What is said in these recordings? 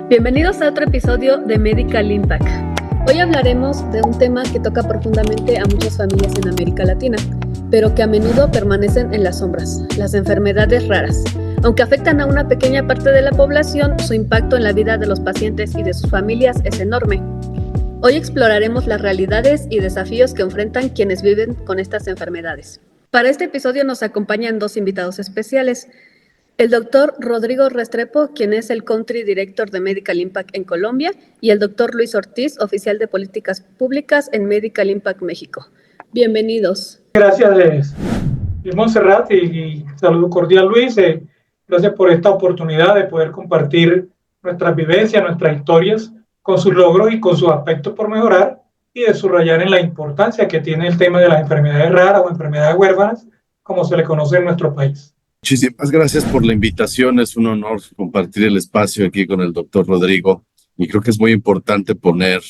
Bienvenidos a otro episodio de Medical Impact. Hoy hablaremos de un tema que toca profundamente a muchas familias en América Latina, pero que a menudo permanecen en las sombras, las enfermedades raras. Aunque afectan a una pequeña parte de la población, su impacto en la vida de los pacientes y de sus familias es enorme. Hoy exploraremos las realidades y desafíos que enfrentan quienes viven con estas enfermedades. Para este episodio nos acompañan dos invitados especiales. El doctor Rodrigo Restrepo, quien es el Country Director de Medical Impact en Colombia, y el doctor Luis Ortiz, oficial de Políticas Públicas en Medical Impact México. Bienvenidos. Gracias, Montserrat, y saludo cordial, Luis. Gracias por esta oportunidad de poder compartir nuestras vivencias, nuestras historias, con sus logros y con sus aspectos por mejorar, y de subrayar en la importancia que tiene el tema de las enfermedades raras o enfermedades huérfanas, como se le conoce en nuestro país. Muchísimas gracias por la invitación. Es un honor compartir el espacio aquí con el doctor Rodrigo. Y creo que es muy importante poner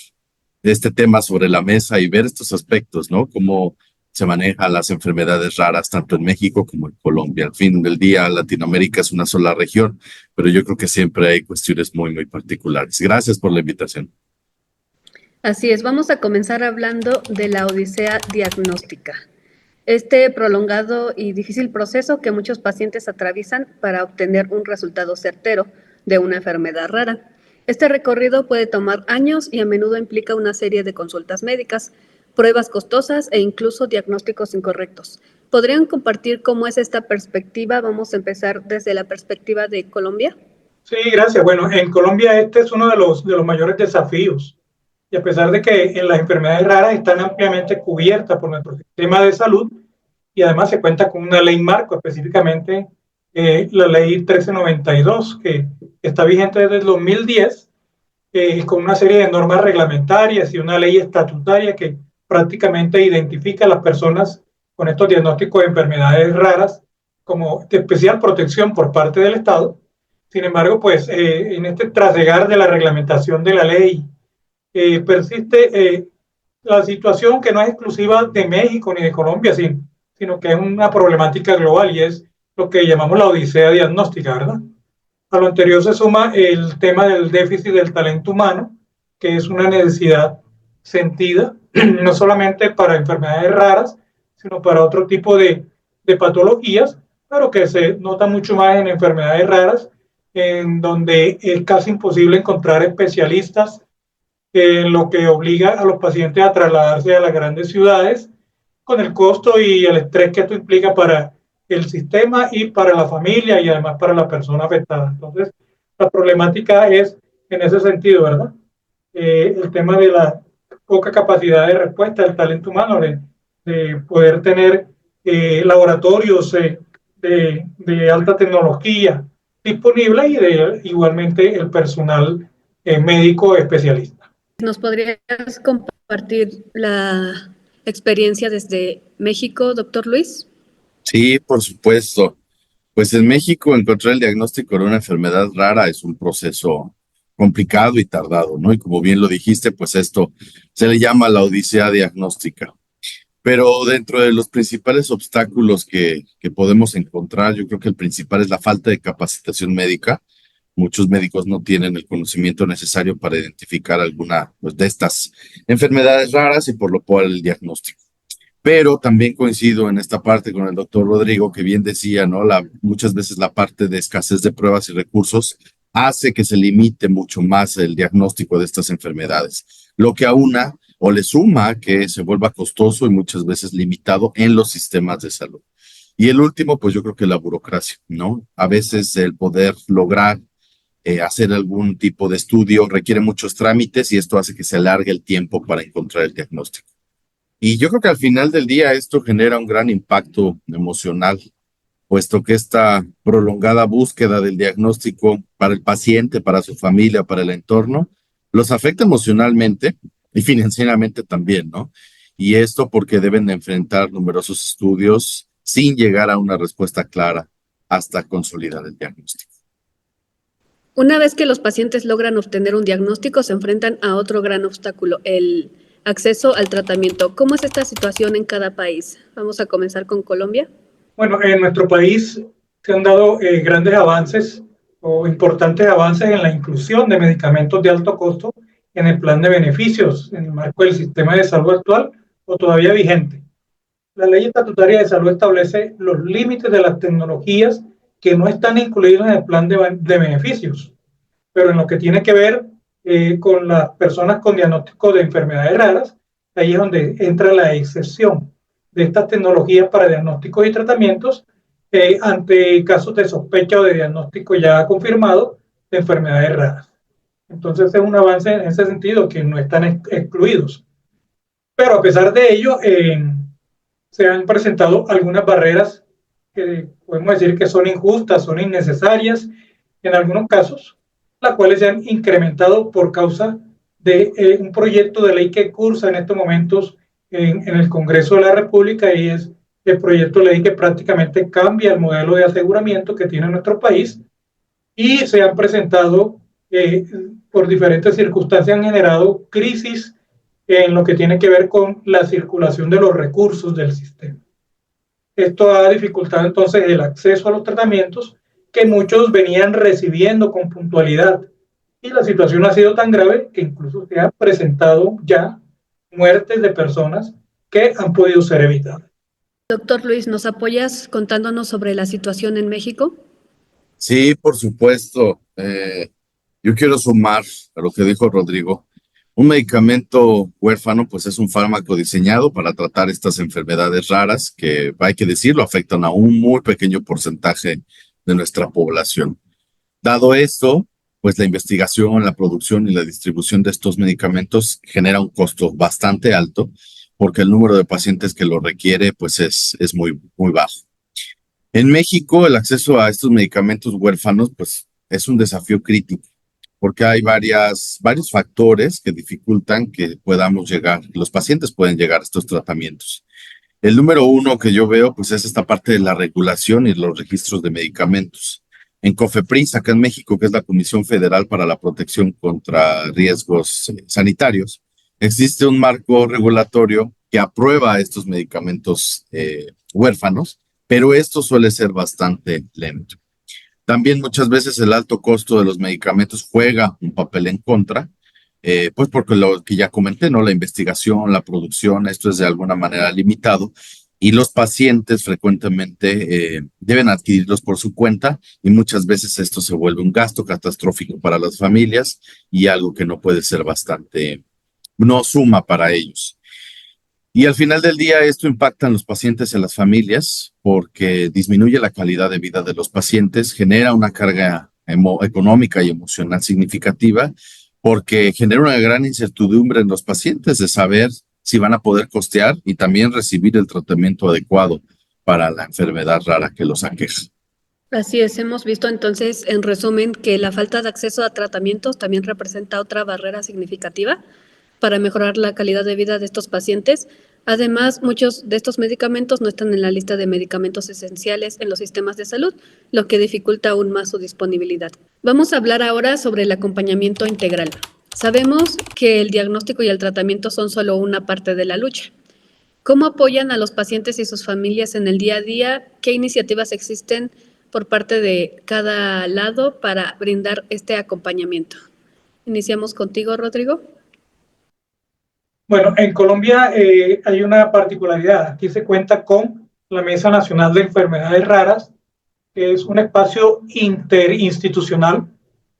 este tema sobre la mesa y ver estos aspectos, ¿no? Cómo se manejan las enfermedades raras tanto en México como en Colombia. Al fin del día, Latinoamérica es una sola región, pero yo creo que siempre hay cuestiones muy particulares. Gracias por la invitación. Así es, vamos a comenzar hablando de la odisea diagnóstica. Este prolongado y difícil proceso que muchos pacientes atraviesan para obtener un resultado certero de una enfermedad rara. Este recorrido puede tomar años y a menudo implica una serie de consultas médicas, pruebas costosas e incluso diagnósticos incorrectos. ¿Podrían compartir cómo es esta perspectiva? Vamos a empezar desde la perspectiva de Colombia. Sí, gracias. Bueno, en Colombia este es uno de los mayores desafíos. Y a pesar de que en las enfermedades raras están ampliamente cubiertas por nuestro sistema de salud, y además se cuenta con una ley marco, específicamente la ley 1392, que está vigente desde el 2010, con una serie de normas reglamentarias y una ley estatutaria que prácticamente identifica a las personas con estos diagnósticos de enfermedades raras como de especial protección por parte del Estado. Sin embargo, pues en este trasegar de la reglamentación de la ley, persiste la situación que no es exclusiva de México ni de Colombia, sino que es una problemática global, y es lo que llamamos la odisea diagnóstica, ¿verdad? A lo anterior se suma el tema del déficit del talento humano, que es una necesidad sentida, no solamente para enfermedades raras, sino para otro tipo de patologías, pero que se nota mucho más en enfermedades raras, en donde es casi imposible encontrar especialistas, lo que obliga a los pacientes a trasladarse a las grandes ciudades, con el costo y el estrés que esto implica para el sistema y para la familia, y además para la persona afectada. Entonces, la problemática es en ese sentido, ¿verdad? El tema de la poca capacidad de respuesta del talento humano, de poder tener laboratorios de alta tecnología disponibles, y de igualmente el personal médico especialista. ¿Nos podrías compartir la experiencia desde México, doctor Luis? Sí, por supuesto. Pues en México encontrar el diagnóstico de una enfermedad rara es un proceso complicado y tardado, ¿no? Y como bien lo dijiste, pues esto se le llama la odisea diagnóstica. Pero dentro de los principales obstáculos que podemos encontrar, yo creo que el principal es la falta de capacitación médica. Muchos médicos no tienen el conocimiento necesario para identificar alguna pues, de estas enfermedades raras, y por lo cual el diagnóstico. Pero también coincido en esta parte con el doctor Rodrigo, que bien decía, ¿no? Muchas veces la parte de escasez de pruebas y recursos hace que se limite mucho más el diagnóstico de estas enfermedades, lo que aúna o le suma que se vuelva costoso y muchas veces limitado en los sistemas de salud. Y el último, pues yo creo que la burocracia, ¿no? A veces el poder lograr hacer algún tipo de estudio requiere muchos trámites, y esto hace que se alargue el tiempo para encontrar el diagnóstico. Y yo creo que al final del día esto genera un gran impacto emocional, puesto que esta prolongada búsqueda del diagnóstico para el paciente, para su familia, para el entorno, los afecta emocionalmente y financieramente también, ¿no? Y esto porque deben de enfrentar numerosos estudios sin llegar a una respuesta clara hasta consolidar el diagnóstico. Una vez que los pacientes logran obtener un diagnóstico, se enfrentan a otro gran obstáculo, el acceso al tratamiento. ¿Cómo es esta situación en cada país? Vamos a comenzar con Colombia. Bueno, en nuestro país se han dado grandes avances o importantes avances en la inclusión de medicamentos de alto costo en el plan de beneficios en el marco del sistema de salud actual o todavía vigente. La ley estatutaria de salud establece los límites de las tecnologías que no están incluidas en el plan de beneficios, pero en lo que tiene que ver con las personas con diagnóstico de enfermedades raras, ahí es donde entra la excepción de estas tecnologías para diagnósticos y tratamientos ante casos de sospecha o de diagnóstico ya confirmado de enfermedades raras. Entonces es un avance en ese sentido, que no están excluidos. Pero a pesar de ello, se han presentado algunas barreras que podemos decir que son injustas, son innecesarias en algunos casos, las cuales se han incrementado por causa de un proyecto de ley que cursa en estos momentos en el Congreso de la República, y es el proyecto de ley que prácticamente cambia el modelo de aseguramiento que tiene nuestro país, y se han presentado por diferentes circunstancias, han generado crisis en lo que tiene que ver con la circulación de los recursos del sistema. Esto ha dificultado entonces el acceso a los tratamientos que muchos venían recibiendo con puntualidad, y la situación ha sido tan grave que incluso se han presentado ya muertes de personas que han podido ser evitadas. Doctor Luis, ¿nos apoyas contándonos sobre la situación en México? Sí, por supuesto. Yo quiero sumar a lo que dijo Rodrigo. Un medicamento huérfano, pues es un fármaco diseñado para tratar estas enfermedades raras que, hay que decirlo, afectan a un muy pequeño porcentaje de nuestra población. Dado esto, pues la investigación, la producción y la distribución de estos medicamentos genera un costo bastante alto, porque el número de pacientes que lo requiere, pues es muy, muy bajo. En México, el acceso a estos medicamentos huérfanos, pues es un desafío crítico, porque hay varios factores que dificultan que podamos llegar, los pacientes pueden llegar a estos tratamientos. El número uno que yo veo, pues es esta parte de la regulación y los registros de medicamentos. En COFEPRIS, acá en México, que es la Comisión Federal para la Protección contra Riesgos Sanitarios, existe un marco regulatorio que aprueba estos medicamentos huérfanos, pero esto suele ser bastante lento. También muchas veces el alto costo de los medicamentos juega un papel en contra, pues porque lo que ya comenté, ¿no? La investigación, la producción, esto es de alguna manera limitado, y los pacientes frecuentemente deben adquirirlos por su cuenta, y muchas veces esto se vuelve un gasto catastrófico para las familias y algo que no puede ser no suma para ellos. Y al final del día esto impacta en los pacientes y en las familias porque disminuye la calidad de vida de los pacientes, genera una carga económica y emocional significativa, porque genera una gran incertidumbre en los pacientes de saber si van a poder costear y también recibir el tratamiento adecuado para la enfermedad rara que los aqueja. Así es, hemos visto entonces, en resumen, que la falta de acceso a tratamientos también representa otra barrera significativa para mejorar la calidad de vida de estos pacientes. Además, muchos de estos medicamentos no están en la lista de medicamentos esenciales en los sistemas de salud, lo que dificulta aún más su disponibilidad. Vamos a hablar ahora sobre el acompañamiento integral. Sabemos que el diagnóstico y el tratamiento son solo una parte de la lucha. ¿Cómo apoyan a los pacientes y sus familias en el día a día? ¿Qué iniciativas existen por parte de cada lado para brindar este acompañamiento? Iniciamos contigo, Rodrigo. Bueno, en Colombia hay una particularidad. Aquí se cuenta con la Mesa Nacional de Enfermedades Raras, que es un espacio interinstitucional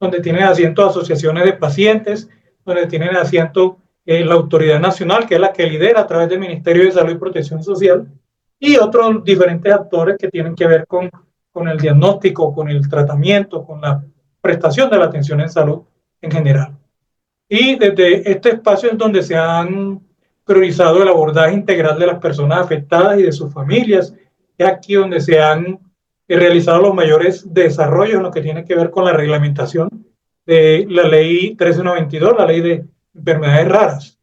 donde tienen asiento asociaciones de pacientes, donde tienen asiento la Autoridad Nacional, que es la que lidera a través del Ministerio de Salud y Protección Social, y otros diferentes actores que tienen que ver con el diagnóstico, con el tratamiento, con la prestación de la atención en salud en general. Y desde este espacio es donde se han priorizado el abordaje integral de las personas afectadas y de sus familias. Es aquí donde se han realizado los mayores desarrollos en lo que tiene que ver con la reglamentación de la ley 13122, la ley de enfermedades raras.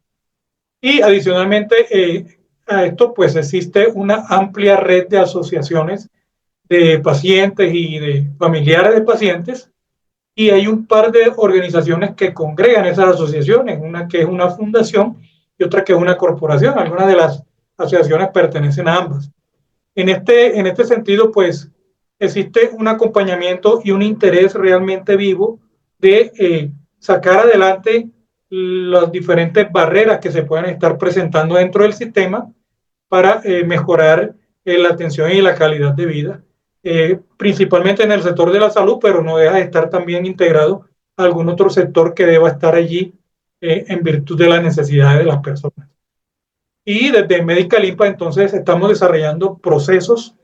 Y adicionalmente a esto, pues existe una amplia red de asociaciones de pacientes y de familiares de pacientes, y hay un par de organizaciones que congregan esas asociaciones, una que es una fundación y otra que es una corporación. Algunas de las asociaciones pertenecen a ambas. En este sentido, pues, existe un acompañamiento y un interés realmente vivo de sacar adelante las diferentes barreras que se pueden estar presentando dentro del sistema para mejorar la atención y la calidad de vida, principalmente en el sector de la salud, pero no deja de estar también integrado a algún otro sector que deba estar allí en virtud de las necesidades de las personas. Y desde Medical Impact entonces estamos desarrollando procesos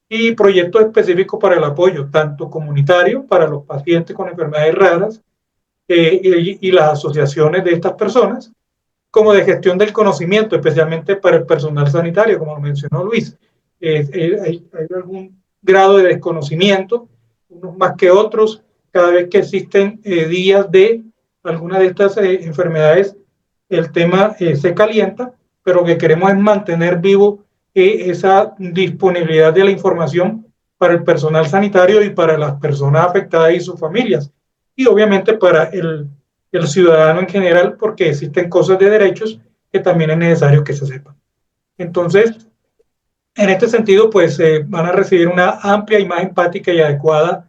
y proyectos específicos para el apoyo, tanto comunitario para los pacientes con enfermedades raras y las asociaciones de estas personas, como de gestión del conocimiento, especialmente para el personal sanitario, como lo mencionó Luis. Hay algún grado de desconocimiento, unos más que otros, cada vez que existen días de alguna de estas enfermedades, el tema se calienta, pero que queremos es mantener vivo esa disponibilidad de la información para el personal sanitario y para las personas afectadas y sus familias, y obviamente para el ciudadano en general, porque existen cosas de derechos que también es necesario que se sepan. Entonces, en este sentido, pues van a recibir una amplia y más empática y adecuado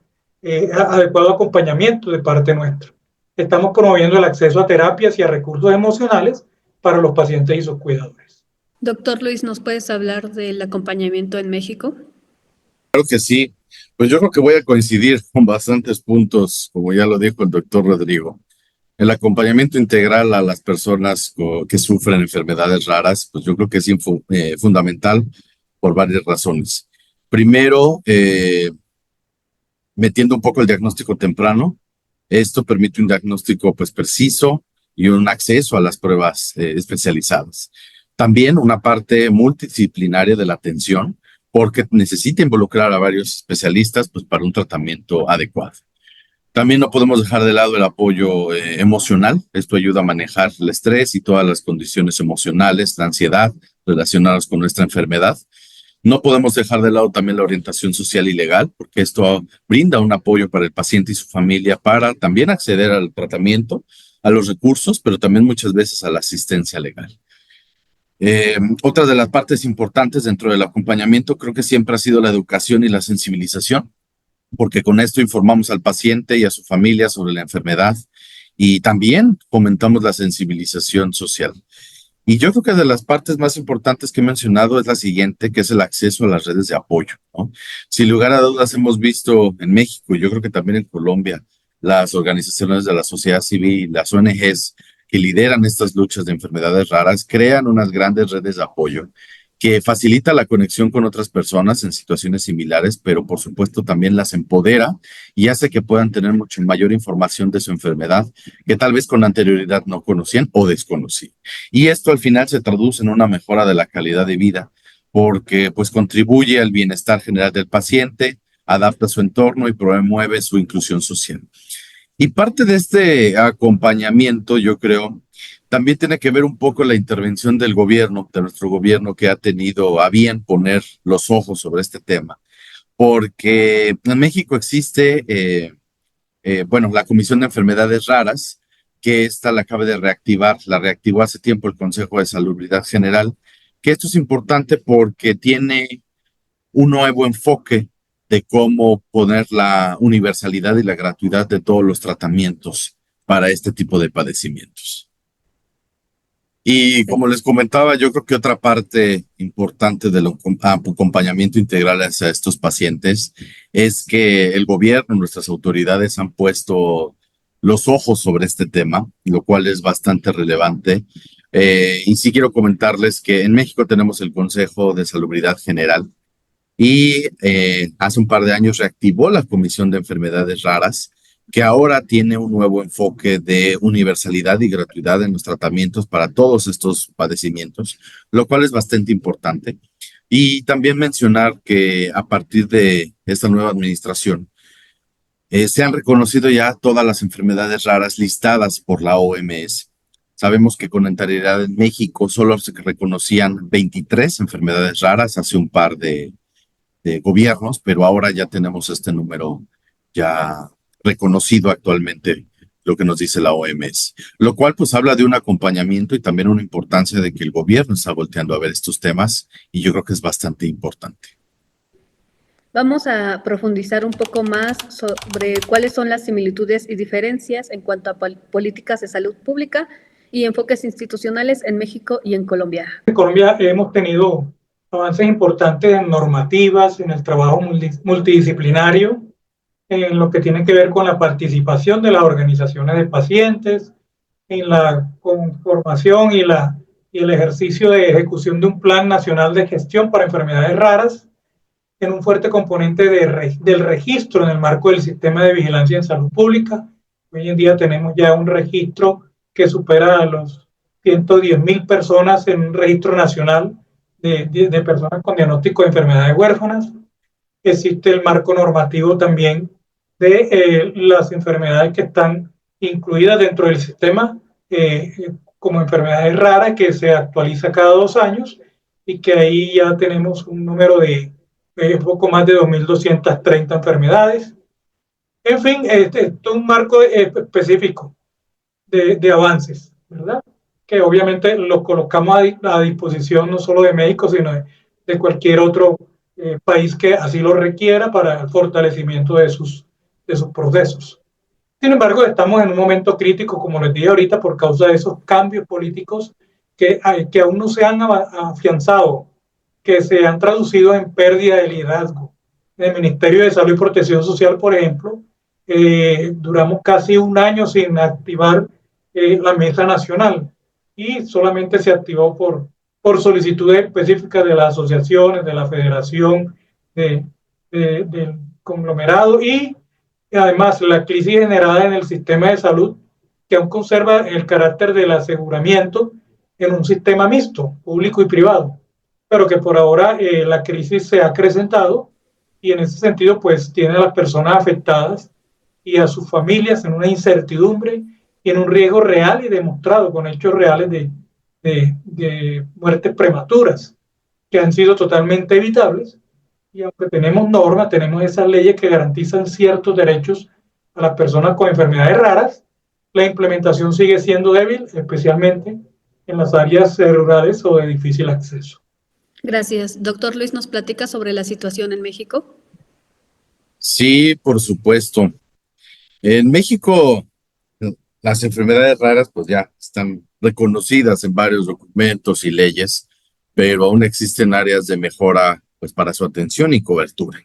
acompañamiento de parte nuestra. Estamos promoviendo el acceso a terapias y a recursos emocionales para los pacientes y sus cuidadores. Doctor Luis, ¿nos puedes hablar del acompañamiento en México? Claro que sí. Pues yo creo que voy a coincidir con bastantes puntos, como ya lo dijo el doctor Rodrigo. El acompañamiento integral a las personas que sufren enfermedades raras, pues yo creo que es fundamental por varias razones. Primero, metiendo un poco el diagnóstico temprano. Esto permite un diagnóstico pues preciso y un acceso a las pruebas especializadas. También una parte multidisciplinaria de la atención, porque necesita involucrar a varios especialistas pues, para un tratamiento adecuado. También no podemos dejar de lado el apoyo emocional. Esto ayuda a manejar el estrés y todas las condiciones emocionales, la ansiedad relacionadas con nuestra enfermedad. No podemos dejar de lado también la orientación social y legal, porque esto brinda un apoyo para el paciente y su familia para también acceder al tratamiento, a los recursos, pero también muchas veces a la asistencia legal. Otra de las partes importantes dentro del acompañamiento creo que siempre ha sido la educación y la sensibilización, porque con esto informamos al paciente y a su familia sobre la enfermedad y también fomentamos la sensibilización social. Y yo creo que de las partes más importantes que he mencionado es la siguiente, que es el acceso a las redes de apoyo, ¿no? Sin lugar a dudas hemos visto en México, y yo creo que también en Colombia, las organizaciones de la sociedad civil, las ONGs que lideran estas luchas de enfermedades raras, crean unas grandes redes de apoyo que facilita la conexión con otras personas en situaciones similares, pero por supuesto también las empodera y hace que puedan tener mucho mayor información de su enfermedad que tal vez con anterioridad no conocían o desconocían. Y esto al final se traduce en una mejora de la calidad de vida, porque pues contribuye al bienestar general del paciente, adapta su entorno y promueve su inclusión social. Y parte de este acompañamiento, yo creo, también tiene que ver un poco la intervención del gobierno, de nuestro gobierno, que ha tenido a bien poner los ojos sobre este tema, porque en México existe, la Comisión de Enfermedades Raras, que esta la acaba de reactivar, la reactivó hace tiempo el Consejo de Salubridad General, que esto es importante porque tiene un nuevo enfoque de cómo poner la universalidad y la gratuidad de todos los tratamientos para este tipo de padecimientos. Y como les comentaba, yo creo que otra parte importante del acompañamiento integral hacia estos pacientes es que el gobierno, nuestras autoridades han puesto los ojos sobre este tema, lo cual es bastante relevante. Y sí quiero comentarles que en México tenemos el Consejo de Salubridad General y hace un par de años reactivó la Comisión de Enfermedades Raras, que ahora tiene un nuevo enfoque de universalidad y gratuidad en los tratamientos para todos estos padecimientos, lo cual es bastante importante. Y también mencionar que a partir de esta nueva administración, se han reconocido ya todas las enfermedades raras listadas por la OMS. Sabemos que con anterioridad en México solo se reconocían 23 enfermedades raras hace un par de gobiernos, pero ahora ya tenemos este número ya reconocido actualmente, lo que nos dice la OMS, lo cual pues habla de un acompañamiento y también una importancia de que el gobierno está volteando a ver estos temas y yo creo que es bastante importante. Vamos a profundizar un poco más sobre cuáles son las similitudes y diferencias en cuanto a políticas de salud pública y enfoques institucionales en México y en Colombia. En Colombia hemos tenido avances importantes en normativas, en el trabajo multidisciplinario, en lo que tiene que ver con la participación de las organizaciones de pacientes, en la conformación y el ejercicio de ejecución de un plan nacional de gestión para enfermedades raras, en un fuerte componente del registro en el marco del sistema de vigilancia en salud pública. Hoy en día tenemos ya un registro que supera a los 110.000 personas en un registro nacional de personas con diagnóstico de enfermedades huérfanas. Existe el marco normativo también de las enfermedades que están incluidas dentro del sistema como enfermedades raras, que se actualiza cada 2 años y que ahí ya tenemos un número de poco más de 2.230 enfermedades. En fin, este es un marco específico de avances, ¿verdad? Que obviamente los colocamos a disposición no solo de México, sino de cualquier otro país que así lo requiera para el fortalecimiento de sus procesos. Sin embargo, estamos en un momento crítico, como les dije ahorita, por causa de esos cambios políticos que aún no se han afianzado, que se han traducido en pérdida de liderazgo. En el Ministerio de Salud y Protección Social, por ejemplo, duramos casi un año sin activar la mesa nacional y solamente se activó por solicitudes específicas de las asociaciones, de la federación, del conglomerado y además la crisis generada en el sistema de salud que aún conserva el carácter del aseguramiento en un sistema mixto, público y privado, pero que por ahora la crisis se ha acrecentado y en ese sentido pues tiene a las personas afectadas y a sus familias en una incertidumbre y en un riesgo real y demostrado con hechos reales de muertes prematuras que han sido totalmente evitables. Y aunque tenemos normas, tenemos esas leyes que garantizan ciertos derechos a las personas con enfermedades raras, la implementación sigue siendo débil, especialmente en las áreas rurales o de difícil acceso. Gracias. Doctor Luis, ¿nos platica sobre la situación en México? Sí, por supuesto. En México, las enfermedades raras pues ya están reconocidas en varios documentos y leyes, pero aún existen áreas de mejora pues para su atención y cobertura.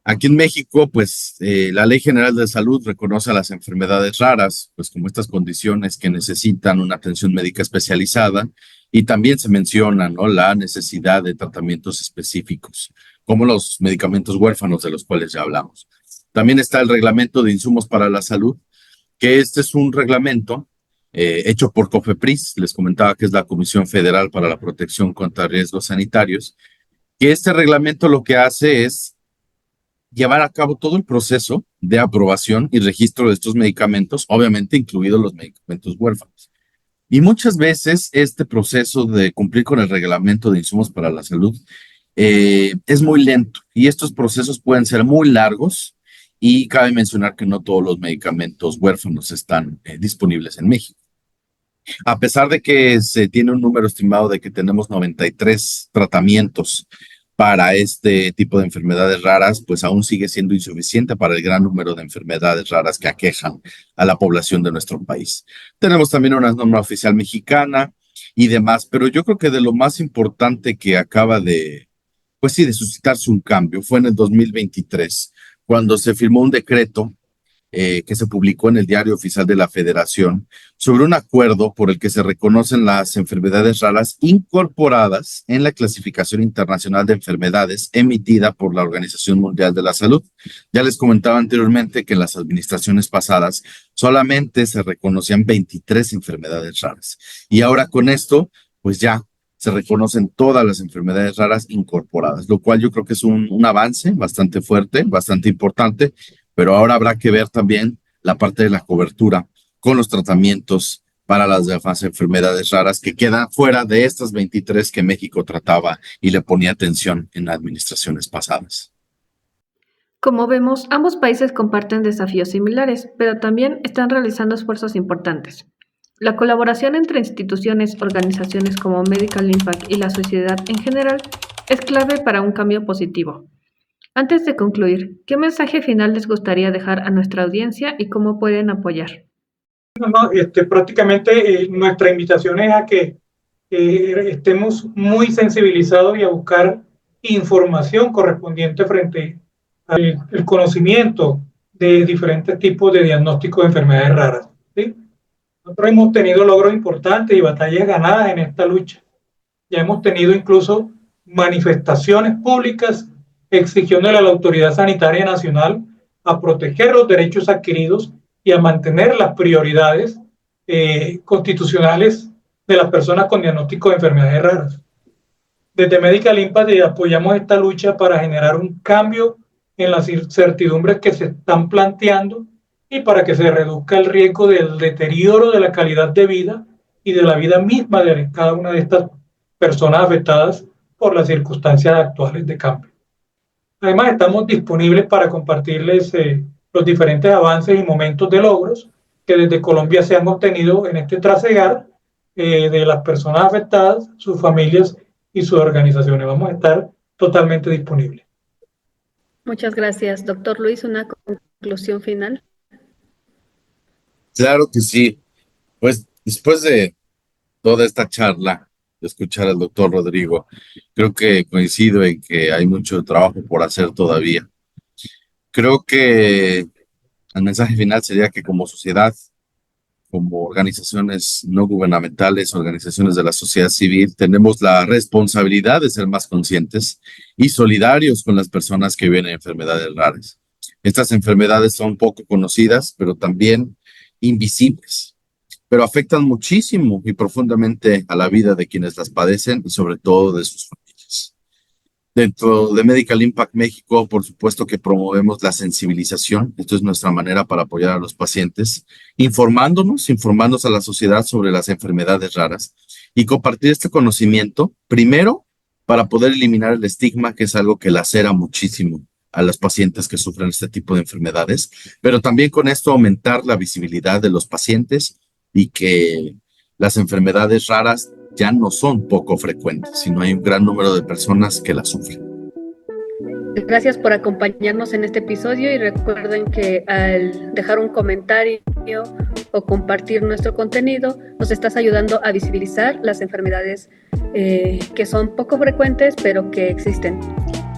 Aquí en México, pues la Ley General de Salud reconoce a las enfermedades raras, pues como estas condiciones que necesitan una atención médica especializada, y también se menciona, ¿no?, la necesidad de tratamientos específicos, como los medicamentos huérfanos de los cuales ya hablamos. También está el Reglamento de Insumos para la Salud, que este es un reglamento hecho por COFEPRIS, les comentaba que es la Comisión Federal para la Protección contra Riesgos Sanitarios, que este reglamento lo que hace es llevar a cabo todo el proceso de aprobación y registro de estos medicamentos, obviamente incluidos los medicamentos huérfanos. Y muchas veces este proceso de cumplir con el reglamento de insumos para la salud es muy lento y estos procesos pueden ser muy largos y cabe mencionar que no todos los medicamentos huérfanos están disponibles en México. A pesar de que se tiene un número estimado de que tenemos 93 tratamientos para este tipo de enfermedades raras, pues aún sigue siendo insuficiente para el gran número de enfermedades raras que aquejan a la población de nuestro país. Tenemos también una norma oficial mexicana y demás, pero yo creo que de lo más importante que acaba de, pues sí, de suscitarse un cambio fue en el 2023, cuando se firmó un decreto que se publicó en el Diario Oficial de la Federación sobre un acuerdo por el que se reconocen las enfermedades raras incorporadas en la clasificación internacional de enfermedades emitida por la Organización Mundial de la Salud. Ya les comentaba anteriormente que en las administraciones pasadas solamente se reconocían 23 enfermedades raras y ahora con esto pues ya se reconocen todas las enfermedades raras incorporadas, lo cual yo creo que es un avance bastante fuerte, bastante importante, pero ahora habrá que ver también la parte de la cobertura con los tratamientos para las demás enfermedades raras que quedan fuera de estas 23 que México trataba y le ponía atención en administraciones pasadas. Como vemos, ambos países comparten desafíos similares, pero también están realizando esfuerzos importantes. La colaboración entre instituciones, organizaciones como Medical Impact y la sociedad en general es clave para un cambio positivo. Antes de concluir, ¿qué mensaje final les gustaría dejar a nuestra audiencia y cómo pueden apoyar? Prácticamente nuestra invitación es a que estemos muy sensibilizados y a buscar información correspondiente frente al conocimiento de diferentes tipos de diagnósticos de enfermedades raras, ¿sí? Nosotros hemos tenido logros importantes y batallas ganadas en esta lucha. Ya hemos tenido incluso manifestaciones públicas exigiéndole a la Autoridad Sanitaria Nacional a proteger los derechos adquiridos y a mantener las prioridades constitucionales de las personas con diagnóstico de enfermedades raras. Desde Medical Impact apoyamos esta lucha para generar un cambio en las incertidumbres que se están planteando y para que se reduzca el riesgo del deterioro de la calidad de vida y de la vida misma de cada una de estas personas afectadas por las circunstancias actuales de cambio. Además, estamos disponibles para compartirles los diferentes avances y momentos de logros que desde Colombia se han obtenido en este trasegar de las personas afectadas, sus familias y sus organizaciones. Vamos a estar totalmente disponibles. Muchas gracias. Doctor Luis, una conclusión final. Claro que sí. Pues después de toda esta charla, de escuchar al doctor Rodrigo, creo que coincido en que hay mucho trabajo por hacer todavía. Creo que el mensaje final sería que como sociedad, como organizaciones no gubernamentales, organizaciones de la sociedad civil, tenemos la responsabilidad de ser más conscientes y solidarios con las personas que viven enfermedades raras. Estas enfermedades son poco conocidas, pero también invisibles, pero afectan muchísimo y profundamente a la vida de quienes las padecen y sobre todo de sus familias. Dentro de Medical Impact México, por supuesto que promovemos la sensibilización. Esto es nuestra manera para apoyar a los pacientes, informando a la sociedad sobre las enfermedades raras y compartir este conocimiento, primero, para poder eliminar el estigma, que es algo que lacera muchísimo a los pacientes que sufren este tipo de enfermedades, pero también con esto aumentar la visibilidad de los pacientes y que las enfermedades raras ya no son poco frecuentes, sino hay un gran número de personas que las sufren. Gracias por acompañarnos en este episodio y recuerden que al dejar un comentario o compartir nuestro contenido, nos estás ayudando a visibilizar las enfermedades que son poco frecuentes, pero que existen.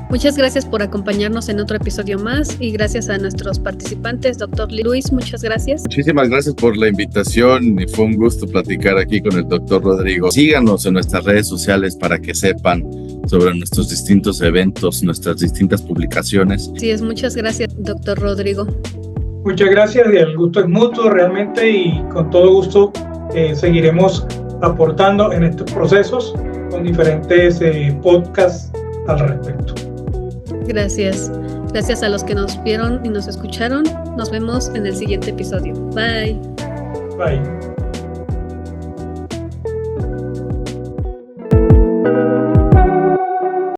Muchas gracias por acompañarnos en otro episodio más y gracias a nuestros participantes. Doctor Luis, muchas gracias. Muchísimas gracias por la invitación y fue un gusto platicar aquí con el doctor Rodrigo. Síganos en nuestras redes sociales para que sepan sobre nuestros distintos eventos, nuestras distintas publicaciones. Sí, muchas gracias, doctor Rodrigo. Muchas gracias y el gusto es mutuo realmente y con todo gusto seguiremos aportando en estos procesos con diferentes podcasts al respecto. Gracias. Gracias a los que nos vieron y nos escucharon. Nos vemos en el siguiente episodio. Bye. Bye.